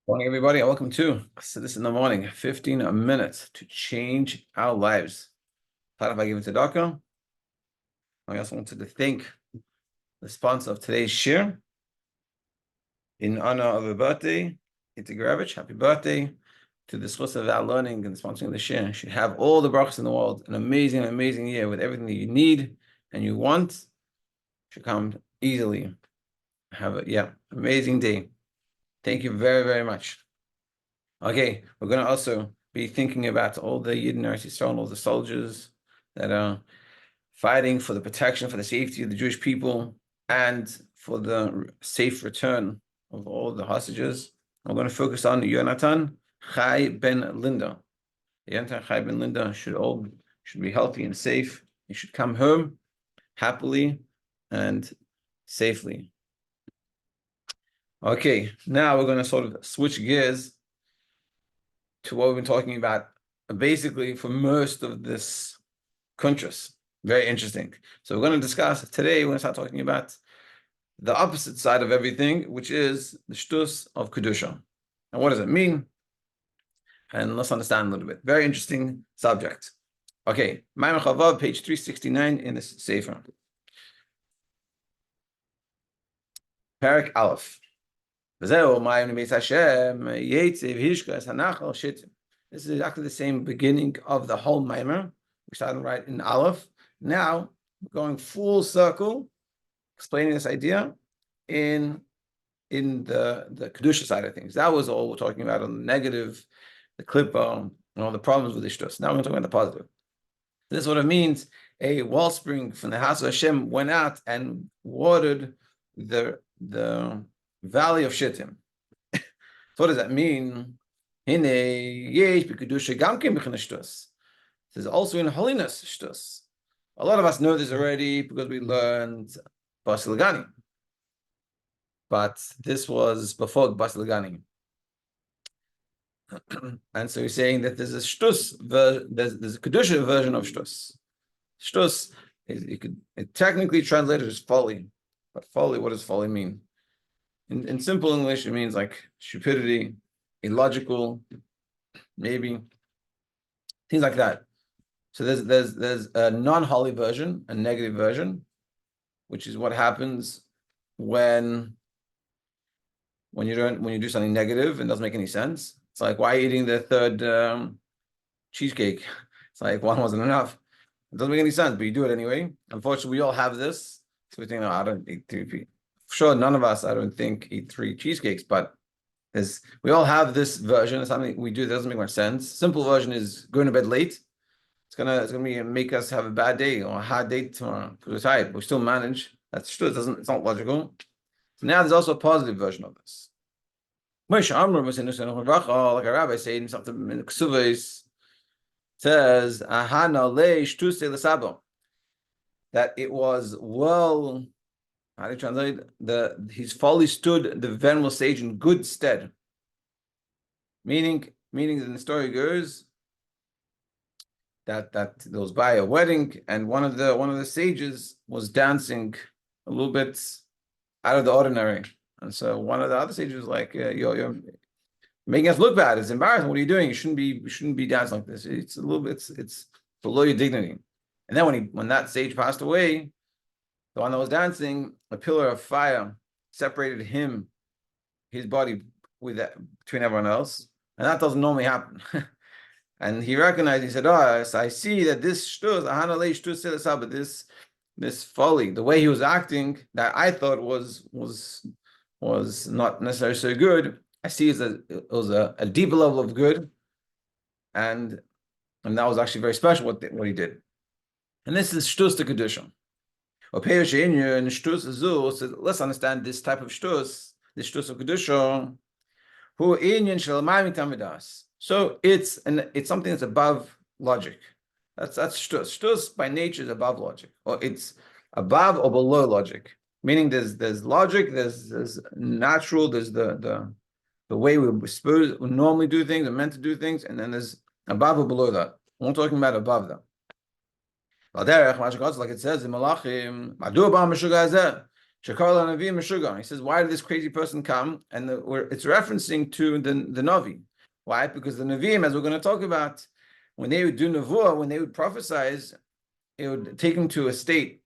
Morning, everybody. Welcome to this in the morning. 15 minutes to change our lives. I give it to Daka. I also wanted to thank the sponsor of today's Shiur in honor of her birthday, Ita Gravich. Happy birthday to the source of our learning and sponsoring the Shiur. You should have all the brachas in the world. An amazing, amazing year with everything that you need and you want. Should come easily. Have a amazing day. Thank you very, very much. Okay, we're going to also be thinking about all the yidden Eretz Yisroel and all the soldiers that are fighting for the protection, for the safety of the Jewish people, and for the safe return of all the hostages. We're going to focus on Yonatan Chai ben Linda. Yonatan Chai ben Linda should be healthy and safe. He should come home happily and safely. Okay, now we're going to sort of switch gears to what we've been talking about basically for most of this Kuntres. Very interesting. So we're going to discuss today, we're going to start talking about the opposite side of everything, which is the shtus of Kedusha. And what does it mean? And let's understand a little bit. Very interesting subject. Okay, Maimon Chavav, page 369 in this Sefer. Parak Aleph. This is exactly the same beginning of the whole Maimer. We started right in Aleph. Now we're going full circle, explaining this idea in the Kedusha side of things. That was all we're talking about on the negative, the klippa, and all the problems with the shtus. Now we're going to talk about the positive. This is what it means. A wellspring from the house of Hashem went out and watered the Valley of Shittim. So what does that mean? There's also in holiness shtus. A lot of us know this already because we learned Basilagani. But this was before Basilagani. And so he's saying that there's a shtus, there's a Kedusha version of shtus. Shtus, it technically translated as folly. But folly, what does folly mean? In simple English, it means like stupidity, illogical, maybe things like that. So there's a non-holy version, a negative version, which is what happens when you do something negative and doesn't make any sense. It's like, why are you eating the third cheesecake? It's like one wasn't enough. It doesn't make any sense, but you do it anyway. Unfortunately, we all have this, so we think, no, I don't eat 3 For sure, none of us, I don't think, eat 3 cheesecakes, but we all have this version. It's something we do that doesn't make much sense. Simple version is going to bed late. It's gonna make us have a bad day or a hard day tomorrow because we're tired. We still manage. That's true. It's not logical. So now there's also a positive version of this. Like a rabbi said in something in the Ksuvos, says that it was well. How do you translate? His folly stood the venerable sage in good stead. Meaning in the story goes that there was by a wedding, and one of the sages was dancing a little bit out of the ordinary. And so one of the other sages was like, you're making us look bad. It's embarrassing. What are you doing? You shouldn't be dancing like this. It's a little bit, it's below your dignity. And then when that sage passed away, the one that was dancing, a pillar of fire separated his body between everyone else. And that doesn't normally happen. And he recognized, he said, so I see that this shtus, this folly, the way he was acting, that I thought was not necessarily so good, I see it was a deeper level of good. And that was actually very special what he did. And this is shtus to Kedusha. So let's understand this type of shtus, this shtus of Kedusha. So it's something that's above logic. That's shtus. Shtus by nature is above logic, or it's above or below logic. Meaning there's logic, there's natural, there's the way we normally do things, we're meant to do things, and then there's above or below that. We're talking about above that. Like it says in Malachim, Shekar Navi Meshuga. He says, why did this crazy person come? And it's referencing to the Navi. Why? Because the Naviim, as we're going to talk about, when they would do Nevuah, when they would prophesize, it would take them to a state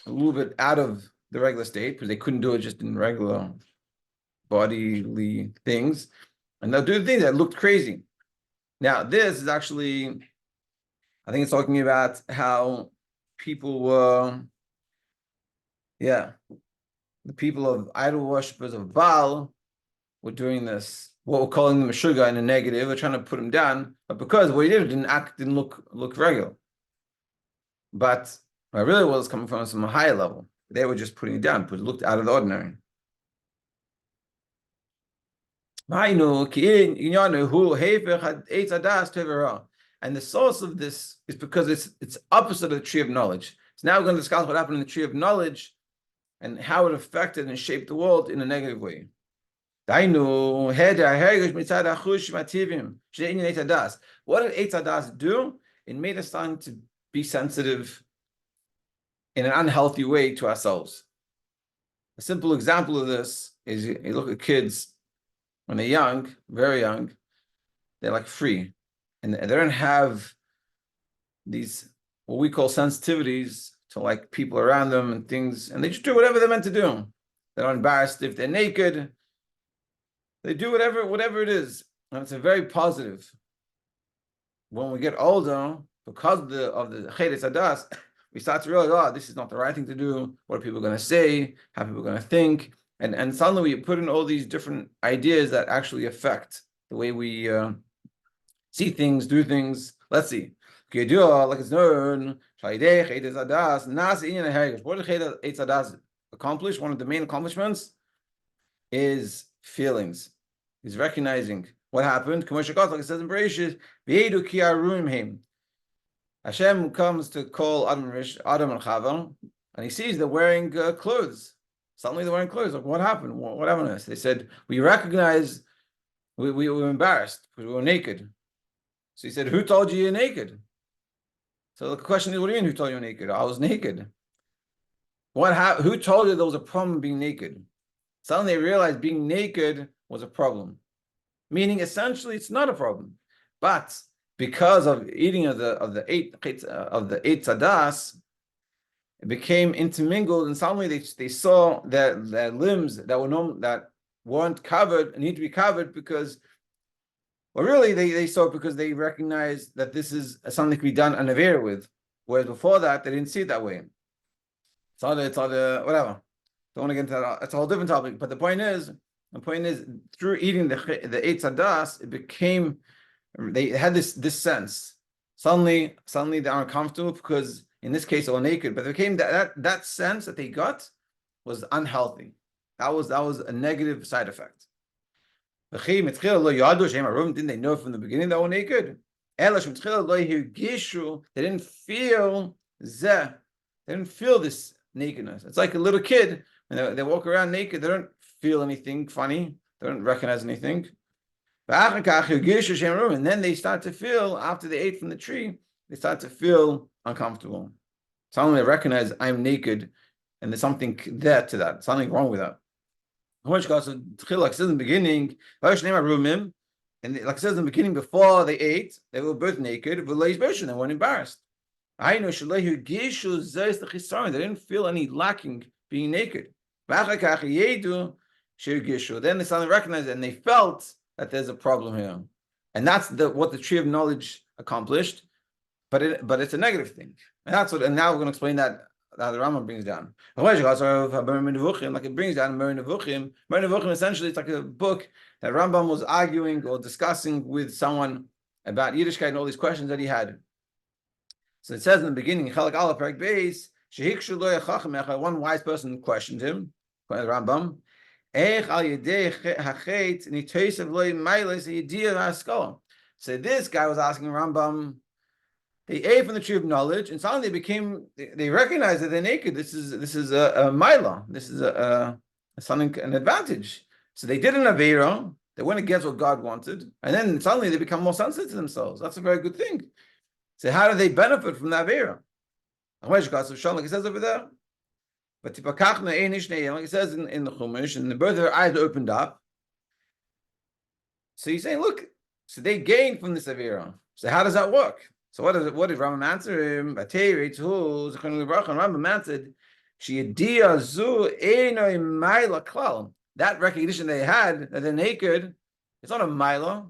a little bit out of the regular state, because they couldn't do it just in regular bodily things. And they'll do things that looked crazy. Now, this is actually, I think it's talking about how people were, the people of idol worshippers of Baal were doing this, what we're calling them a sugar in a negative. We're trying to put him down, but because what he did didn't look regular. But what really was coming from a higher level. They were just putting it down, because it looked out of the ordinary. And the source of this is because it's opposite of the tree of knowledge. So now we're going to discuss what happened in the tree of knowledge and how it affected and shaped the world in a negative way. What did Eitz Hadas do? It made us start to be sensitive in an unhealthy way to ourselves. A simple example of this is you look at kids when they're young, very young, they're like free, and they don't have these what we call sensitivities to like people around them and things, and they just do whatever they're meant to do. They're not embarrassed if they're naked. They do whatever it is, and it's a very positive. When we get older, because of the Eretz Hadas, we start to realize, oh, this is not the right thing to do. What are people going to say? How are people going to think? And suddenly we put in all these different ideas that actually affect the way we see things, do things. Let's see. Like it's known, what did Eitz Hadas accomplish? One of the main accomplishments is feelings. He's recognizing what happened. Like it says in Bereshit, Hashem comes to call Adam and Chava, and he sees they're wearing clothes. Suddenly they're wearing clothes. Like, what happened? What happened to us? They said, we recognize we were embarrassed because we were naked. So he said, who told you you're naked? So the question is, what do you mean, who told you you're naked? I was naked. Who told you there was a problem being naked? Suddenly they realized being naked was a problem. Meaning, essentially, it's not a problem. But because of eating of the Eitz Hadas, it became intermingled, and suddenly they saw that their limbs that weren't covered need to be covered because, well, really they saw it because they recognized that this is something to be done an avera with, whereas before that they didn't see it that way. It's all whatever. Don't want to get into that. It's a whole different topic. But the point is, through eating the Eitz Hadas, it became, they had this sense. Suddenly they're uncomfortable because in this case they were naked, but it became that sense that they got was unhealthy. That was a negative side effect. Didn't they know from the beginning that they were naked? They didn't feel this nakedness. It's like a little kid, when they walk around naked, they don't feel anything funny, they don't recognize anything. And then they start to feel, after they ate from the tree, they start to feel uncomfortable. Suddenly they recognize I'm naked, and there's something there to that, something wrong with that. Like it says in the beginning, and like it says in the beginning, before they ate, they were both naked, but they weren't embarrassed. They didn't feel any lacking being naked. Then they suddenly recognized it, and they felt that there's a problem here, and that's what the tree of knowledge accomplished. But it's a negative thing, and now we're going to explain that the Rambam brings down. Like it brings down Moreh Nevuchim. Moreh Nevuchim, essentially, it's like a book that Rambam was arguing or discussing with someone about Yiddishkeit and all these questions that he had. So it says in the beginning, Chalak Aleph Perek Beis, one wise person questioned him, Rambam. So this guy was asking Rambam, they ate from the tree of knowledge, and suddenly they recognized that they're naked. This is a maila. This is an advantage. So they did an avera. They went against what God wanted, and then suddenly they become more sensitive to themselves. That's a very good thing. So how do they benefit from that avera? Like it says over there, But tipakachna ein ishnei, like it says in the Chumash, and both of their eyes opened up. So he's saying, look, so they gained from this avira. So how does that work? So what did Rambam answer him? Rambam answered, that recognition they had that they're naked, it's not a mila.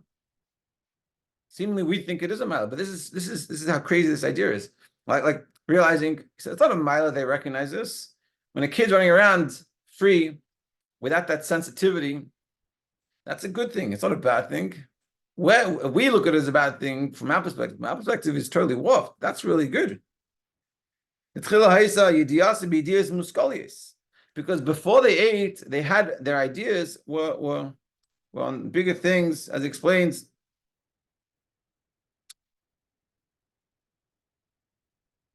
Seemingly we think it is a mila, but this is how crazy this idea is. Like realizing so it's not a mila, they recognize this. When a kid's running around free without that sensitivity, that's a good thing. It's not a bad thing. Where we look at it as a bad thing from our perspective, is totally warped. That's really good. Because before they ate, they had their ideas were on bigger things, as explains.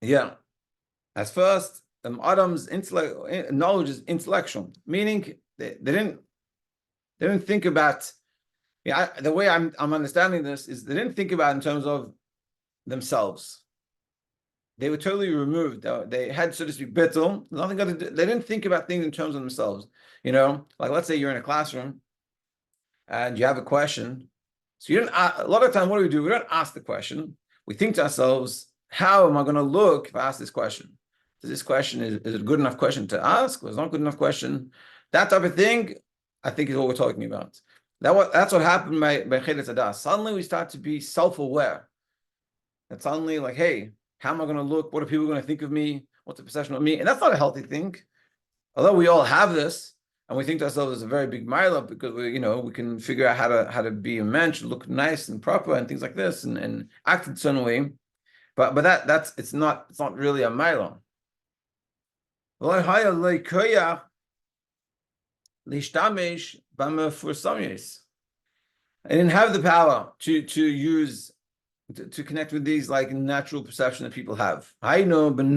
Yeah. As first, Adam's knowledge is intellectual, meaning they didn't think about. Yeah, the way I'm understanding this is they didn't think about it in terms of themselves. They were totally removed. They had, so to speak, bittul. Nothing got to do. They didn't think about things in terms of themselves. Like let's say you're in a classroom and you have a question. So you don't. A lot of time, what do? We don't ask the question. We think to ourselves, how am I going to look if I ask this question? Is this question is it a good enough question to ask? Or is it not a good enough question? That type of thing, I think, is what we're talking about. That's what happened by Chedet Adas. Suddenly we start to be self-aware. And suddenly, like, hey, how am I going to look? What are people going to think of me? What's the perception of me? And that's not a healthy thing. Although we all have this, and we think to ourselves it's a very big mile up because we can figure out how to be a mensch, look nice and proper, and things like this, and act in a certain way. But it's not really a mile. I didn't have the power to use to connect with these like natural perception that people have. I know something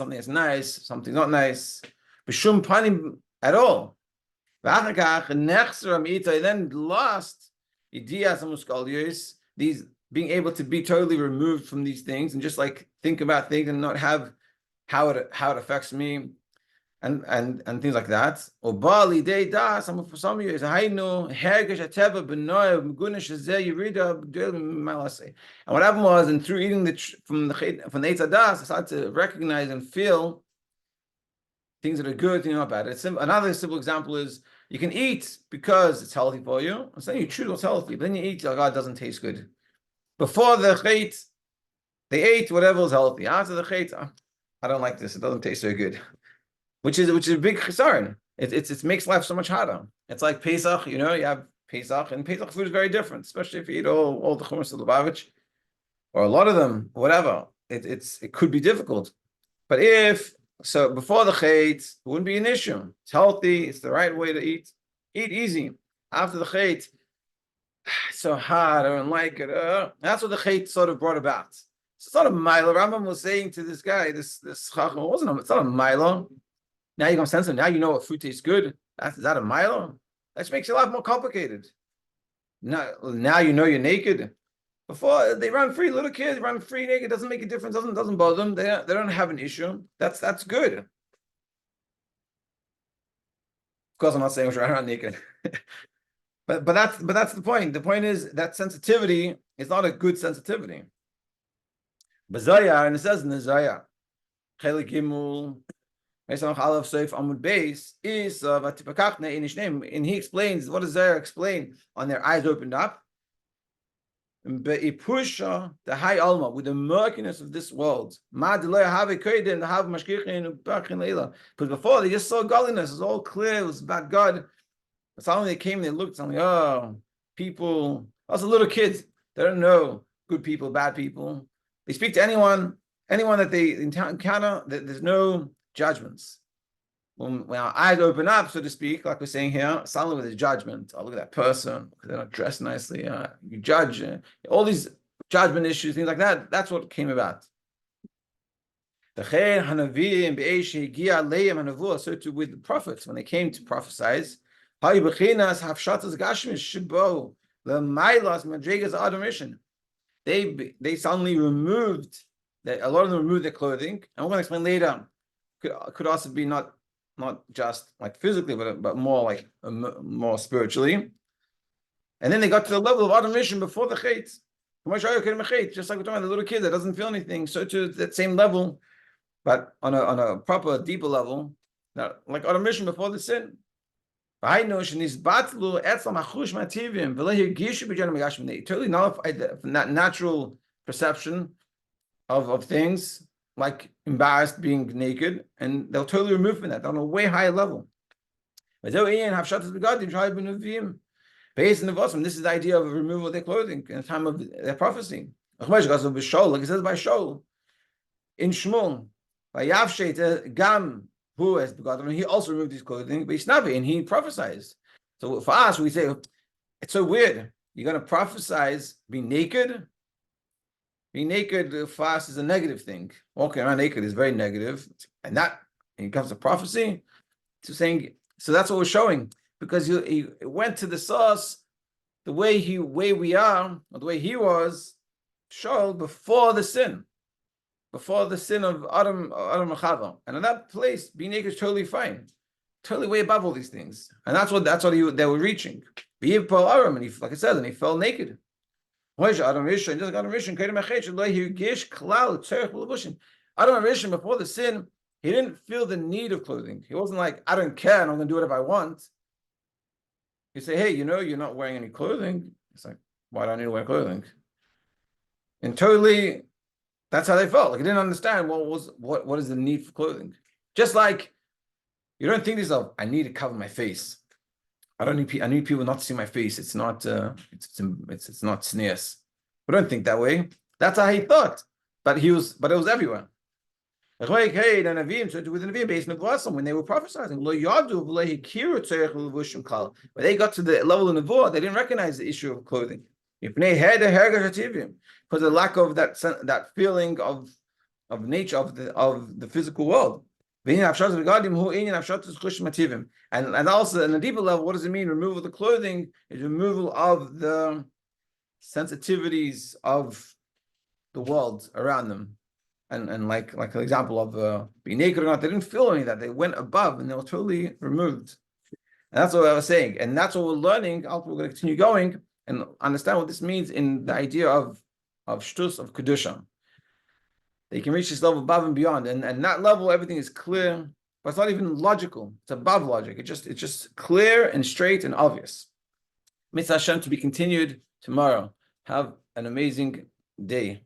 that's nice, something not nice, b'shum panim at all. I then lost these being able to be totally removed from these things and just like think about things and not have how it affects me. And things like that. And what happened was, and through eating from the Eitz Hadas, I started to recognize and feel things that are good, things not bad. Another simple example is you can eat because it's healthy for you. I'm saying you choose what's healthy, but then you eat like, oh, it doesn't taste good. Before the Chet, they ate whatever was healthy. After the Chet, I don't like this. It doesn't taste so good. Which is a big concern. It makes life so much harder. It's like Pesach, you have Pesach, and Pesach food is very different, especially if you eat all the Chumash of Lubavitch, or a lot of them, whatever. It could be difficult. But before the Chet, it wouldn't be an issue. It's healthy, it's the right way to eat. Eat easy. After the Chet, it's so hard, I don't like it. That's what the Chet sort of brought about. So it's not a Milo. Rambam was saying to this guy, this Chacham, it's not a Milo. Now you're going to sense it. Now you know what food tastes good. Is that a milo? That just makes it a lot more complicated. Now you know you're naked. Before they run free, little kids run free naked. Doesn't make a difference. Doesn't bother them. They don't have an issue. That's good. Of course, I'm not saying we should run around naked. but that's the point. The point is that sensitivity is not a good sensitivity. But Zayah, and it says in the Zayah, Chelik Gimel. And he explains, what does Zayah explain? On their eyes opened up. The high alma, with the murkiness of this world. Because before they just saw godliness, it was all clear, it was about God. But suddenly they came and they looked, suddenly, people, also little kids, they don't know good people, bad people. They speak to anyone that they encounter, there's no judgments. When our eyes open up, so to speak, like we're saying here, suddenly with his judgment, look at that person, because they're not dressed nicely, you judge, all these judgment issues, things like that, that's what came about. So too with the prophets, when they came to prophesize, they suddenly removed, a lot of them removed their clothing, and we're going to explain later, could also be not just like physically, but more like more spiritually. And then they got to the level of Adam Rishon before the Chet. Just like we're talking about the little kid that doesn't feel anything. So to that same level, but on a proper, deeper level, like Adam Rishon before the sin. Totally nullified from that natural perception of things, like embarrassed being naked, and they'll totally remove from that on a way higher level. Based on the Vosam, this is the idea of removal of their clothing in the time of their prophecy. Like it says by Shaul in Shmuel, by Yavshet Gam, who has begotten, he also removed his clothing, but he's Navi, and he prophesies. So for us, we say it's so weird. You're going to prophesize, be naked. Being naked for us is a negative thing. Walking around naked is very negative, and that when it comes to prophecy, to saying so that's what we're showing, because he went to the source, the way we are, or the way he was, Shaul before the sin of Adam and Chava, and in that place, being naked is totally fine, totally way above all these things, and that's what they were reaching. And he, like I said, and he fell naked. Adam Rishon before the sin, he didn't feel the need of clothing. He wasn't like, I don't care, and I'm going to do whatever I want. You say, hey, you're not wearing any clothing. It's like, why do I need to wear clothing? And totally, that's how they felt. Like, they didn't understand what is the need for clothing. Just like you don't think to yourself, I need to cover my face. I need people not to see my face. It's not it's not sneers. We don't think that way. That's how he thought. But it was everywhere. When they were prophesying, when they got to the level of Nevuah, they didn't recognize the issue of clothing. Because of the lack of that feeling of nature of the physical world. And also in a deeper level, what does it mean? Removal of the clothing is removal of the sensitivities of the world around them. And like an example of being naked or not, they didn't feel any of that. They went above and they were totally removed. And that's what I was saying. And that's what we're learning. We're going to continue going and understand what this means in the idea of shtus, of kedusha. They can reach this level above and beyond, and that level, everything is clear, but it's not even logical. It's above logic. It's just clear and straight and obvious. Mitzvah Hashem to be continued tomorrow. Have an amazing day.